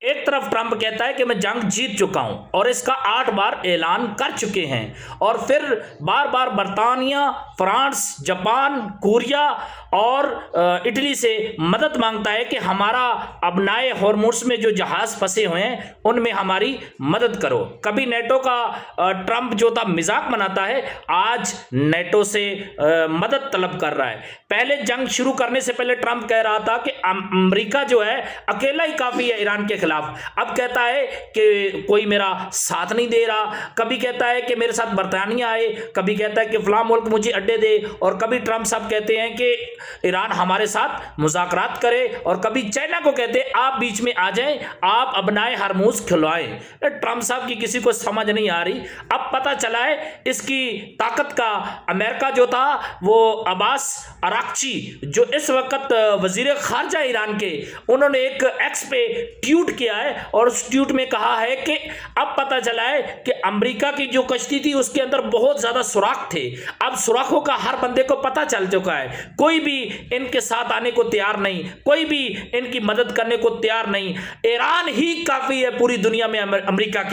एक तरफ ट्रंप कहता है कि मैं जंग जीत चुका हूं और इसका 8 बार ऐलान कर चुके हैं, और फिर बार बार बर्तानिया, फ्रांस, जापान, कोरिया और इटली से मदद मांगता है कि हमारा अपनाए हॉर्मुज़ में जो जहाज़ फंसे हुए हैं उनमें हमारी मदद करो। कभी नेटो का ट्रंप जो था मजाक बनाता है, आज नेटो से मदद तलब कर रहा है। पहले जंग शुरू करने से पहले ट्रंप कह रहा था कि अमेरिका जो है अकेला ही काफ़ी है ईरान के खिलाफ। अब कहता है कि कोई मेरा साथ नहीं दे रहा, कभी कहता है कि मेरे साथ बर्तानिया आए, कभी कहता है कि फलां मुल्क मुझे अड्डे दे, और कभी ट्रंप साहब कहते हैं कि ईरान हमारे साथ मुज़ाकरात करे, और कभी चाइना को कहते हैं आप बीच में आ जाएं, आप अपनाए हरमुज़ खिलवाएं। ट्रंप साहब की किसी को समझ नहीं आ रही। अब पता चला है इसकी ताकत का। अमेरिका जो था वो अब्बास अराक्ची जो इस वक्त वजीर खारजा ईरान के, उन्होंने एक एक्स पे ट्वीट किया है और उस ट्वीट में कहा है कि अब पता चला है कि अमेरिका की जो कश्ती थी उसके अंदर बहुत ज्यादा सुराख थे। अब सुराखों का हर बंदे को पता चल चुका है, कोई भी इनके साथ आने को तैयार नहीं, कोई भी इनकी मदद करने को तैयार नहीं। ईरान ही काफी है पूरी दुनिया में अमेरिका के।